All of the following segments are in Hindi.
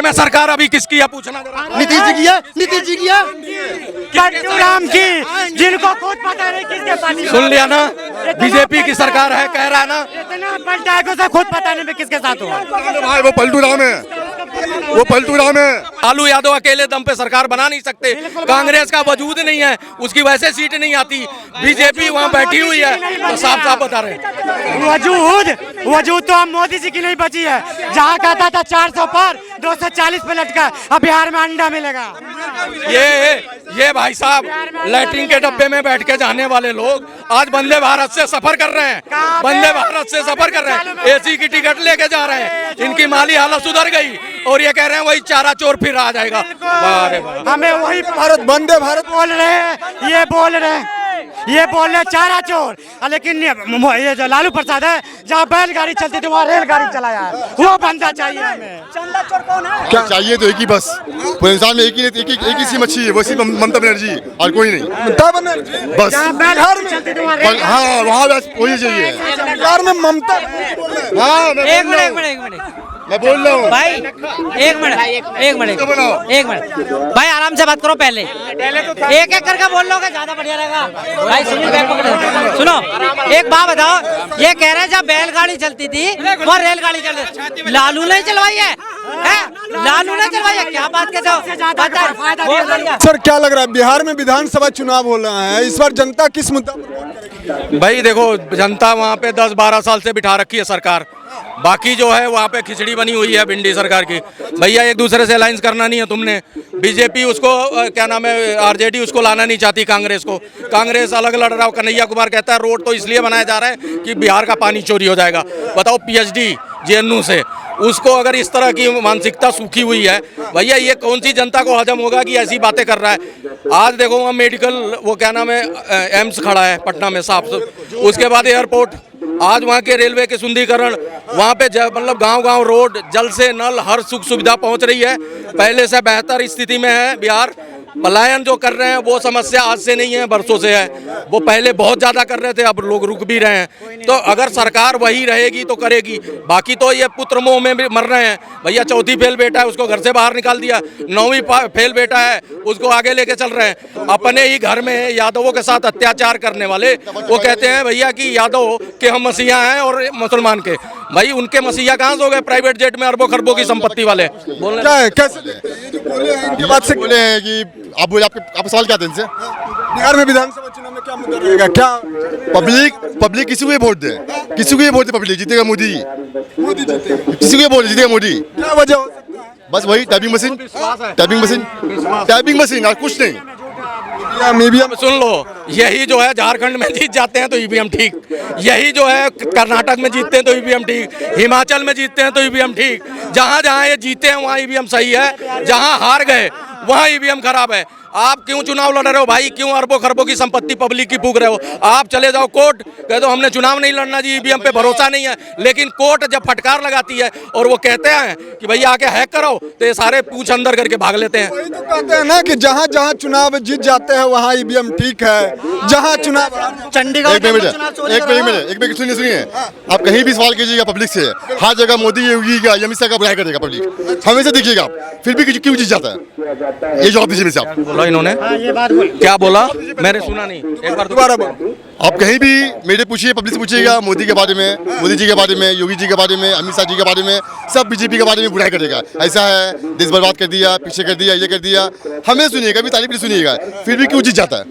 में सरकार अभी किसकी है पूछना जरा। नीतीश जी की है, नीतीश जी की है, राम की, जिनको खुद पता नहीं किसके पार्टी। सुन लिया ना, बीजेपी की सरकार है कह रहा है ना। इतना पलटा है कि उसे खुद पता नहीं मैं किसके साथ हूँ। भाई वो पलटू राम है, वो पलटू राम है। लालू यादव अकेले दम पे सरकार बना नहीं सकते, कांग्रेस का वजूद नहीं है, उसकी वैसे सीट नहीं आती। बीजेपी वहाँ बैठी हुई है तो साफ साफ बता रहे हैं। वजूद तो हम मोदी जी की नहीं बची है। जहाँ कहता था 400 पर 240 पे लटका, अब बिहार में अंडा मिलेगा। ये भाई साहब लैट्रिन के डब्बे में बैठ के जाने वाले लोग आज वंदे भारत से सफर कर रहे हैं, वंदे भारत से सफर कर रहे हैं, एसी की टिकट लेके जा रहे हैं। इनकी माली हालत सुधर गई और ये कह रहे हैं वही चारा चोर फिर आ जाएगा। हमें वही भारत वंदे भारत बोल रहे हैं, ये बोल रहे चारा चोर। लेकिन ये जो लालू प्रसाद है, जहाँ बैलगाड़ी चलती थी वहाँ रेलगाड़ी चलाया है, वो बंदा चाहिए हमें। चंदा चोर कौन है? क्या चाहिए तो एक ही बस, पूरे इंसान में एक ही सी मच्छी है, वो सिर्फ ममता बनर्जी और कोई नहीं। ममता बनर्जी बस बिहार में चलती थी हाँ, वहाँ बस वही चाहिए बिहार में ममता। हाँ एक मिनट मैं बोल रहा हूँ भाई, एक मिनट भाई, आराम से बात करो। पहले एक करके बोल लोगे ज्यादा बढ़िया रहेगा भाई। सुनील बैग पकड़ो, सुनो एक बात बताओ, ये कह रहे हैं जब बैलगाड़ी चलती थी वो रेलगाड़ी चलती, लालू ने चलवाई है? लालू ने चलवाई है? क्या बात कहते? सर क्या लग रहा है, बिहार में विधानसभा चुनाव हो रहा है, इस बार जनता किस मुद्दा पर? भाई देखो, जनता वहाँ पे 10-12 साल से बिठा रखी है सरकार, बाकी जो है वहाँ पे खिचड़ी बनी हुई है भिंडी सरकार की। भैया एक दूसरे से अलायंस करना नहीं है तुमने। बीजेपी उसको क्या नाम है, आरजेडी उसको लाना नहीं चाहती कांग्रेस को। कांग्रेस अलग लड़ रहा है। कन्हैया कुमार कहता है रोड तो इसलिए बनाया जा रहा है कि बिहार का पानी चोरी हो जाएगा। बताओ पीएचडी जेएनयू से, उसको अगर इस तरह की मानसिकता सूखी हुई है, भैया ये कौन सी जनता को हजम होगा कि ऐसी बातें कर रहा है। आज देखो वहाँ मेडिकल वो क्या नाम है एम्स खड़ा है पटना में साफ, उसके बाद एयरपोर्ट, आज वहाँ के रेलवे के सुंदरीकरण, वहाँ पे मतलब गांव-गांव रोड, जल से नल, हर सुख सुविधा पहुँच रही है। पहले से बेहतर स्थिति में है बिहार। पलायन जो कर रहे हैं वो समस्या आज से नहीं है, बरसों से है। वो पहले बहुत ज़्यादा कर रहे थे, अब लोग रुक भी रहे हैं। तो अगर सरकार वही रहेगी तो करेगी। बाकी तो ये पुत्र मोह में भी मर रहे हैं। भैया चौथी फेल बेटा है उसको घर से बाहर निकाल दिया, 9वीं फेल बेटा है उसको आगे लेके चल रहे हैं। अपने ही घर में यादवों के साथ अत्याचार करने वाले वो कहते हैं भैया कि यादव के हम मसीहा हैं और मुसलमान के। भाई उनके मसीहा कहाँ से हो गए? प्राइवेट जेट में अरबों खरबों की संपत्ति वाले। क्या है, कैसे बात से बोले हैं कि आप बोले, आपका सवाल क्या था इनसे? बिहार में विधानसभा चुनाव में क्या मुद्दा रहेगा? क्या पब्लिक किसी को भी वोट दे, किसी को भी वोट दे, पब्लिक जीतेगा मोदी, किसी को भी वोट जीतेगा मोदी। क्या वजह हो सकता है? बस वही टाइपिंग मशीन और कुछ नहीं। ईवीएम सुन लो, यही जो है झारखंड में जीत जाते हैं तो ईवीएम ठीक, यही जो है कर्नाटक में जीतते हैं तो ईवीएम ठीक, हिमाचल में जीतते हैं तो ईवीएम ठीक। जहाँ जहाँ ये जीते हैं वहाँ ईवीएम सही है, जहाँ हार गए वहाँ ईवीएम खराब है। आप क्यों चुनाव लड़ रहे हो भाई? क्यों अरबों खरबों की संपत्ति पब्लिक की फूक रहे हो? आप चले जाओ कोर्ट, कह दो हमने चुनाव नहीं लड़ना जी, ईवीएम पे भरोसा नहीं है। लेकिन कोर्ट जब फटकार लगाती है और वो कहते हैं कि भैया आके हैक करो, तो ये सारे पूछ अंदर करके भाग लेते हैं। वही तो कहते हैं ना कि जहाँ जहाँ चुनाव जीत जाते हैं वहाँ ईवीएम ठीक है। जहाँ चुनाव चंडीगढ़ एक मिनट सुनिए, आप कहीं भी सवाल कीजिएगा पब्लिक से, हर जगह मोदी योगी का अमित शाह का बुराई करेगा पब्लिक, हमेशा देखिएगा। फिर भी क्यों जीत जाता है? ये जवाब दीजिए आप। बोला इन्होंने, क्या बोला मैंने सुना नहीं, एक बार दोबारा बोलो। आप कहीं भी मेरे पूछिए, पब्लिक से पूछिएगा, मोदी के बारे में, मोदी जी के बारे में, योगी जी के बारे में, अमित शाह जी के बारे में, सब बीजेपी के बारे में बुराई करेगा। ऐसा है, देश बर्बाद कर दिया, पीछे कर दिया, ये कर दिया। हमें सुनिएगा, अभी तारीफ नहीं सुनिएगा, फिर भी क्यों जीत जाता है?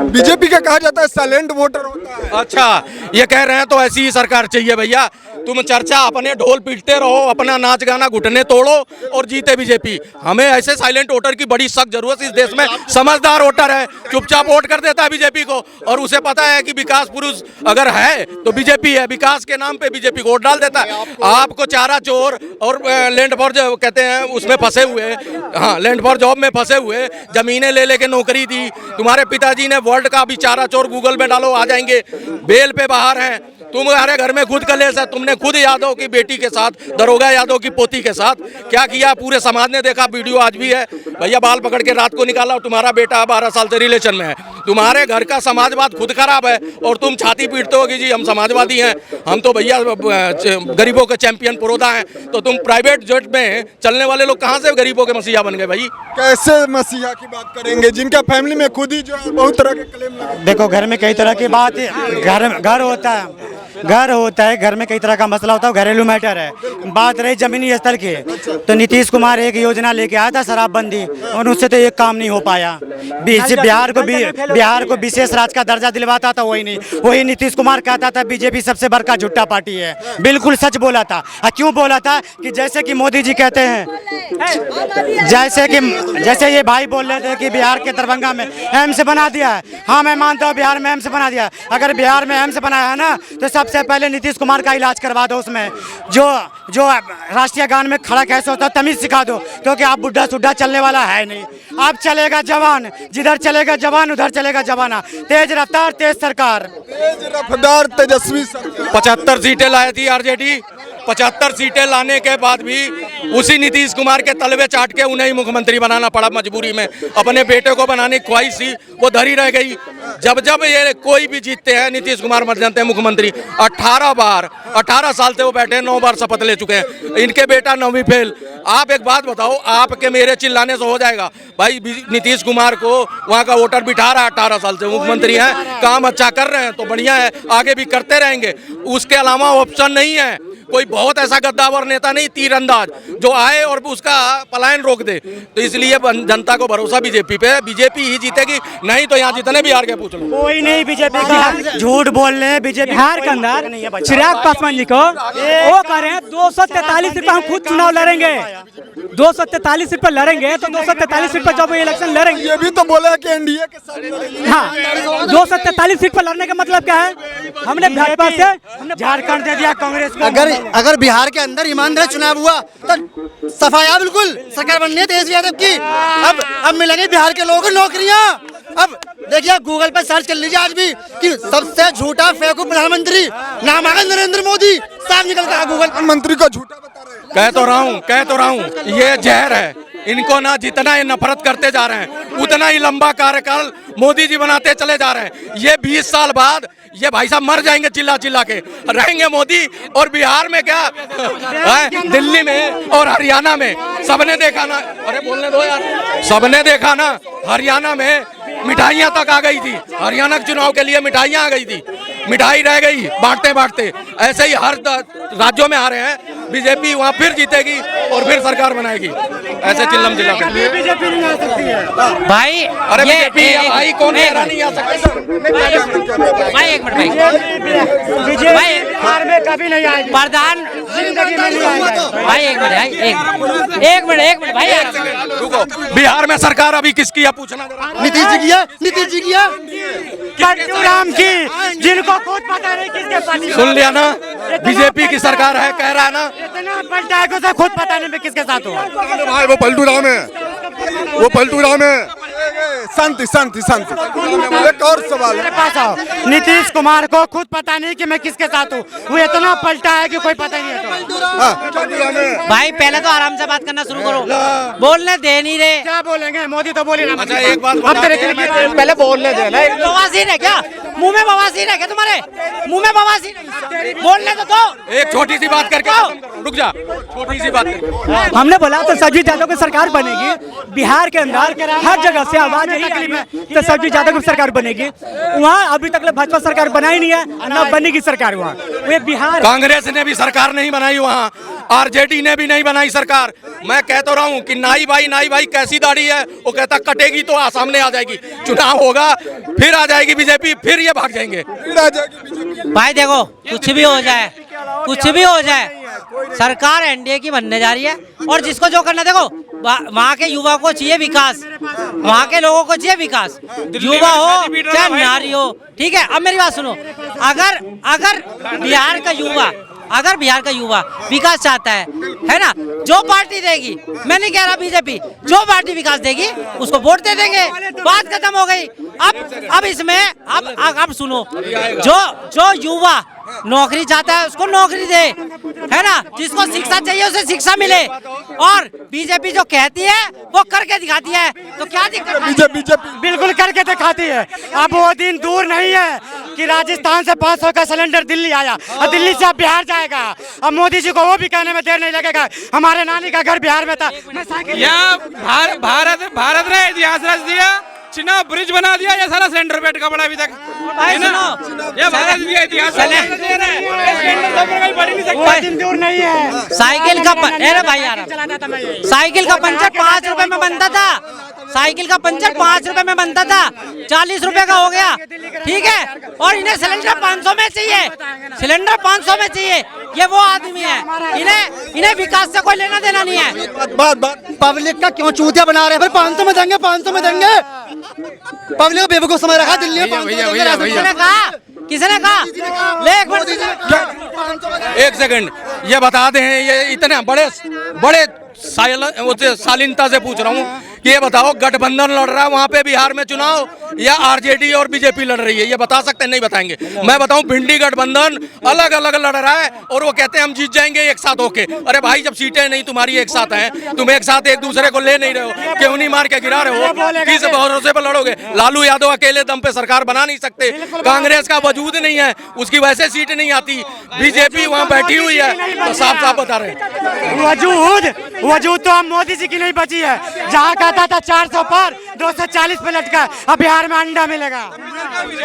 बीजेपी का कहा जाता है साइलेंट वोटर होता है। अच्छा ये कह रहे हैं तो ऐसी ही सरकार चाहिए भैया। तुम चर्चा अपने ढोल पीटते रहो, अपना नाच गाना घुटने तोड़ो और जीते बीजेपी। हमें ऐसे साइलेंट वोटर की बड़ी सख्त जरूरत इस देश में। समझदार वोटर है, चुपचाप वोट कर देता है बीजेपी को, और उसे पता है कि विकास पुरुष अगर है तो बीजेपी है, विकास के नाम पे बीजेपी को वोट डाल देता है। आपको चारा चोर और लैंड फॉर कहते हैं उसमें फंसे हुए, हाँ लैंड फॉर जॉब में फंसे हुए, जमीनें ले लेके नौकरी दी। तुम्हारे पिताजी ने वर्ल्ड का भी चारा चोर गूगल में डालो आ जाएंगे, बेल पे बाहर हैं, तुम्हारे घर में खुद कलेश है, तुमने खुद यादव की बेटी के साथ, दरोगा यादव की पोती के साथ क्या किया, पूरे समाज ने देखा, वीडियो आज भी है। भैया बाल पकड़ के रात को निकाला और तुम्हारा बेटा 12 साल से रिलेशन में है। तुम्हारे घर का समाजवाद खुद खराब है और तुम छाती पीटते हो कि जी हम समाजवादी हैं, हम तो भैया गरीबों के चैंपियन पुरोधा हैं। तो तुम प्राइवेट जेट में चलने वाले लोग कहाँ से गरीबों के मसीहा बन गए भाई? कैसे मसीहा की बात करेंगे जिनका फैमिली में खुद ही जो है बहुत तरह के क्लेम लगे। देखो घर में कई तरह की बात, घर होता है, घर में कई तरह का मसला होता है, घरेलू मैटर है। बात रही जमीनी स्तर की, तो नीतीश कुमार एक योजना लेके आया था शराबबंदी, और उससे तो एक काम नहीं हो पाया। बिहार को विशेष राज्य का दर्जा दिलवाता था वही नहीं, वही नीतीश कुमार कहता था बीजेपी सबसे बड़का झूठा पार्टी है। बिल्कुल सच बोला था। क्यों बोला था? कि जैसे कि मोदी जी कहते हैं, जैसे ये भाई बोल रहे थे कि बिहार के दरभंगा में एम्स बना दिया है। हाँ मैं मानता हूँ बिहार में एम्स बना दिया। अगर बिहार में एम्स बनाया है ना, तो सबसे पहले नीतीश कुमार का इलाज करवा दो। उसमें जो राष्ट्रीय गान में खड़ा कैसे होता है तमीज सिखा दो, क्योंकि आप बुढ़ा सुड्ढा चलने वाला है नहीं। अब चलेगा जवान, जिधर चलेगा जवान उधर चलेगा जवाना। तेज रफ्तार तेज सरकार, तेज रफ्तार तेजस्वी सरकार। 75 सीटें लाई थी आरजेडी। 75 सीटें लाने के बाद भी उसी नीतीश कुमार के तलवे चाट के उन्हें ही मुख्यमंत्री बनाना पड़ा मजबूरी में। अपने बेटे को बनाने की ख्वाहिश थी, वो धरी रह गई। जब ये कोई भी जीतते हैं, नीतीश कुमार मर जाते हैं मुख्यमंत्री। 18 साल से वो बैठे, 9 बार शपथ ले चुके हैं। इनके बेटा 9वीं फेल। आप एक बात बताओ, आपके मेरे चिल्लाने से हो जाएगा भाई? नीतीश कुमार को वहाँ का वोटर बिठा रहा है, 18 साल से मुख्यमंत्री हैं, काम अच्छा कर रहे हैं तो बढ़िया है, आगे भी करते रहेंगे। उसके अलावा ऑप्शन नहीं है कोई, बहुत ऐसा गद्दावर नेता नहीं, तीरंदाज जो आए और उसका पलायन रोक दे। तो इसलिए जनता को भरोसा बीजेपी पे है, बीजेपी ही जीतेगी। नहीं तो यहाँ जितने बिहार के पूछ लो, कोई नहीं बीजेपी का। झूठ बोल रहे हैं बीजेपी। बिहार के अंदर चिराग पासवान जी को वो कह रहे हैं 243 सीट पर हम खुद चुनाव लड़ेंगे। 243 सीट पर लड़ेंगे, तो 243 सीट पर जब इलेक्शन लड़ेंगे। ये भी तो बोला कि एनडीए के साथ। हाँ, 243 सीट पर लड़ने का मतलब क्या है? हमने भाजपा से झारखंड दे दिया कांग्रेस को। अगर बिहार के अंदर ईमानदार चुनाव हुआ तो सफाया बिल्कुल सरकार बननी है तेजस्वी यादव की। अब मिलेंगे बिहार के लोगों को नौकरियां। अब देखिए आप गूगल पर सर्च कर लीजिए आज भी कि सबसे झूठा फेंकू प्रधानमंत्री, नाम आएगा नरेंद्र मोदी, साफ निकल कर गूगल। प्रधानमंत्री को झूठा बता रहे हैं। कह तो रहा हूँ ये जहर है। इनको ना जितना ये नफरत करते जा रहे हैं, उतना ही लंबा कार्यकाल मोदी जी बनाते चले जा रहे हैं। ये 20 साल बाद ये भाई साहब मर जाएंगे चिल्ला चिल्ला के, रहेंगे मोदी। और बिहार में क्या है, दिल्ली में और हरियाणा में सबने देखा ना, अरे बोलने दो यार, सबने देखा ना, हरियाणा में मिठाइयाँ तक आ गई थी। हरियाणा के चुनाव के लिए मिठाइयाँ आ गई थी, मिठाई रह गई बांटते बांटते। ऐसे ही हर राज्यों में आ रहे हैं। बीजेपी वहाँ फिर जीतेगी और फिर सरकार बनाएगी। ऐसे चिल्लम चिल्ला बीजेपी नहीं आ सकती है भाई। अरे बीजेपी भाई कौन नहीं आ सकता? भाई एक मिनट भाई, बिहार में कभी नहीं आएगी, प्रधान जिंदगी में नहीं आएगी। भाई एक मिनट भाई, रुको। बिहार में सरकार अभी किसकी है पूछना जरा। नीतीश जी की है, नीतीश जी की है, पट्टू राम की, जिनको खुद पता नहीं किसके पार्टी। सुन लिया ना, बीजेपी की सरकार है, कह रहा है ना। इतना पलटा है कि उसे खुद पता नहीं मैं किसके साथ हूँ। भाई वो पलटू राम है, वो पलटू राम है। शांति शांति शांति। एक और सवाल है। मेरे पास आओ। नीतीश कुमार को खुद पता नहीं कि मैं किसके साथ हूँ, वो इतना पलटा है कि कोई पता ही नहीं है। तो भाई पहले तो आराम से बात करना शुरू करो, बोलने दे नहीं रहे। क्या बोलेंगे? मोदी तो बोले ना। अच्छा एक बात अब तेरे पहले बोलने दे ना। बवासीर है क्या? मुंह में बवासीर है क्या तुम्हारे? मुंह में बवासीर है? बोलने तो दो। एक छोटी सी बात करके रुक जा, छोटी सी बात करके। हमने बोला तो सरजीत यादव की सरकार बनेगी। बिहार के अंदर हर जगह से आवाज यही निकली है तो सरजीत यादव की सरकार बनेगी। वहाँ अभी तक भाजपा सरकार बनाई नहीं है, न बनेगी सरकार वहाँ। वे बिहार कांग्रेस ने भी सरकार नहीं बनाई वहाँ, आरजेडी ने भी नहीं बनाई सरकार। मैं कह तो रहा हूँ कि नाई भाई कैसी दाढ़ी है, वो कहता कटेगी तो सामने आ जाएगी। चुनाव होगा फिर आ जाएगी बीजेपी, फिर ये भाग जाएंगे। भाई देखो कुछ भी हो जाए, सरकार एनडीए की बनने जा रही है। और जिसको जो करना, देखो वहाँ के युवा को चाहिए विकास, वहाँ के लोगों को चाहिए विकास, युवा हो चाहे नारी हो, ठीक है। अब मेरी बात सुनो, अगर बिहार का युवा विकास चाहता है ना, जो पार्टी देगी, मैं नहीं कह रहा बीजेपी, जो पार्टी विकास देगी उसको वोट दे देंगे, बात खत्म हो गई। अब इसमें अब सुनो, जो युवा नौकरी चाहता है उसको नौकरी दे, है ना। जिसको शिक्षा चाहिए उसे शिक्षा मिले। और बीजेपी जो कहती है वो करके दिखाती है, तो क्या दिक्कत है? बीजेपी बिल्कुल करके दिखाती है। अब वो दिन दूर नहीं है कि राजस्थान से 500 का सिलेंडर दिल्ली आया और दिल्ली से अब बिहार जाएगा। अब मोदी जी को वो भी कहने में देर नहीं लगेगा, हमारे नानी का घर बिहार में था। यहाँ भारत ने इतिहास रच दिया, चुनाव ब्रिज बना दिया, ये सारा सिलेंडर पेट का बड़ा अभी तक भाई सुनो, ये भारत का इतिहास वो दिन दूर नहीं है। साइकिल का भाई यार साइकिल का पंचर 5 रुपए में बनता था, साइकिल का पंचर 5 रुपए में बनता था, 40 रुपए का हो गया, ठीक है। और इन्हें सिलेंडर 500 में चाहिए, सिलेंडर 500 में चाहिए। ये वो आदमी है, इन्हें विकास से कोई लेना देना नहीं है। पब्लिक का क्यों चूतिया बना रहे हैं? फिर 500 में देंगे, 500 में देंगे। पब्लिक को बेवकूफ समझ रखा दिल्ली में। किसने कहा? ले एक सेकंड, ये बता दें, ये इतने बड़े शालीनता से पूछ रहा हूँ कि ये बताओ, गठबंधन लड़ रहा है वहाँ पे बिहार में चुनाव, या आरजेडी और बीजेपी लड़ रही है? ये बता सकते हैं? नहीं बताएंगे। मैं बताऊं, भिंडी गठबंधन अलग अलग लड़ रहा है और वो कहते हैं हम जीत जाएंगे एक साथ होके। अरे भाई, जब सीटें नहीं तुम्हारी एक साथ हैं, तुम एक साथ एक दूसरे को ले नहीं रहे हो, क्यों नहीं मार के गिरा रहे हो? किस भरोसे पर लड़ोगे? लालू यादव अकेले दम पे सरकार बना नहीं सकते, कांग्रेस का वजूद नहीं है, उसकी वजह से सीट नहीं आती। बीजेपी वहाँ बैठी हुई है, तो साफ साफ बता रहे हैं वजूद तो हम मोदी जी की नहीं बची है। जहाँ कहता था 400 पर 240 पे लटका, अब बिहार में अंडा मिलेगा।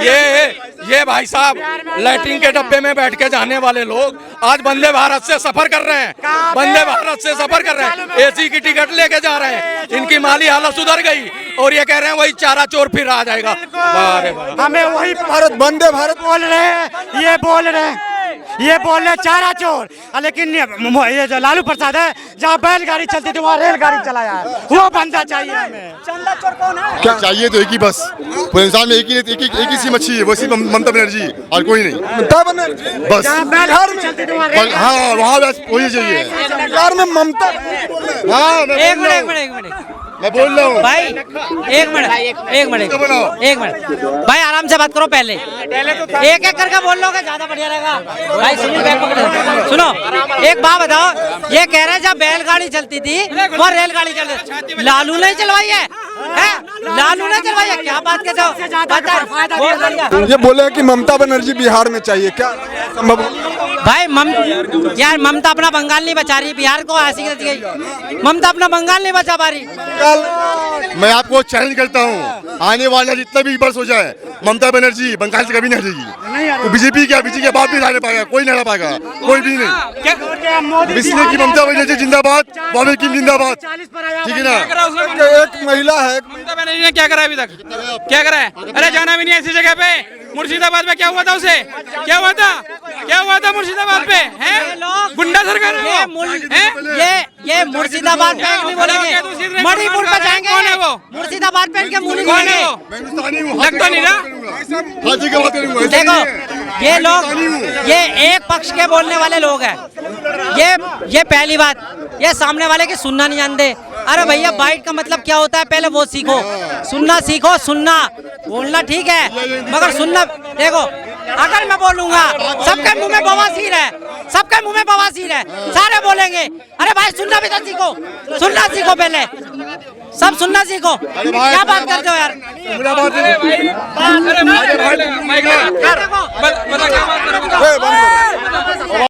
ये भाई साहब, लैट्रिन के डब्बे में बैठ के जाने वाले लोग आज वंदे भारत से सफर कर रहे हैं, वंदे भारत से सफर कर रहे हैं, एसी की टिकट लेके जा रहे हैं। इनकी माली हालत सुधर गई और ये कह रहे हैं वही चारा चोर फिर आ जाएगा। हमें वही भारत वंदे भारत बोल रहे हैं, ये बोल रहे चारा चोर। लेकिन ये जो लालू प्रसाद है, जहाँ बैलगाड़ी चलती थी वहाँ रेलगाड़ी चलाया है, वो बंदा चाहिए हमें। चंदा चोर कौन है? क्या चाहिए? तो एक ही बस, पूरे हिंदुस्तान में एक ही सी मच्छी है, वो सिर्फ ममता बनर्जी, और कोई नहीं। ममता बनर्जी बस बिहार में, हाँ, वहाँ बस वही चाहिए। बिहार में ममता। हाँ, एक मिनट मैं बोल रहा हूँ भाई, एक मिनट भाई, आराम से बात करो। पहले एक करके बोल लोगे ज्यादा बढ़िया रहेगा। भाई सुनिए, बैग पकड़ो। सुनो, एक बात बताओ, ये कह रहे जब बैलगाड़ी चलती थी वो रेलगाड़ी चलती, लालू ने चलवाई है? लालू ने चलवाई है? क्या बात कर रहे हो? ये बोले कि ममता बनर्जी बिहार में चाहिए, क्या संभव? भाई यार, ममता अपना बंगाल नहीं बचा रही, बिहार को ऐसी ममता अपना बंगाल नहीं बचा पा रही। मैं आपको चैलेंज करता हूँ, आने वाला जितना भी वर्ष हो जाए, ममता बनर्जी बंगाल से कभी नहीं हटेगी। तो बीजेपी के बाप भी लाने पाएगा, कोई नहीं ला पाएगा, कोई भी नहीं। इसलिए कि ममता बनर्जी जिंदाबाद, बाबा की जिंदाबाद, ठीक है ना। एक महिला है, ममता बनर्जी ने क्या करा अभी तक? क्या करा है? अरे जाना भी नहीं ऐसी जगह पे। मुर्शिदाबाद में क्या हुआ था उसे? क्या हुआ था मुर्शिदाबाद पे? हैं? गुंडा सरकार है वो। ये मुर्शिदाबाद में नहीं बोलेंगे, मणिपुर पे जाएंगे। कौन है वो? मुर्शिदाबाद पे इनके मुंह नहीं कौन है बोलेंगे। वो? लगता नहीं ना। देखो, ये लोग, ये एक पक्ष के बोलने वाले लोग हैं। ये पहली बात, ये सामने वाले की सुनना नहीं जानते। अरे भैया, बाइट का मतलब क्या होता है पहले वो सीखो, सुनना सीखो। सुनना बोलना ठीक है, मगर सुनना, देखो, अगर मैं बोलूंगा सबके मुंह में बवासीर है, सबके मुंह में बवासीर है, सारे बोलेंगे। अरे भाई, सुनना भी तो सीखो, सुनना सीखो, पहले सब सुनना सीखो। क्या बात करते हो यार? अरे भाई,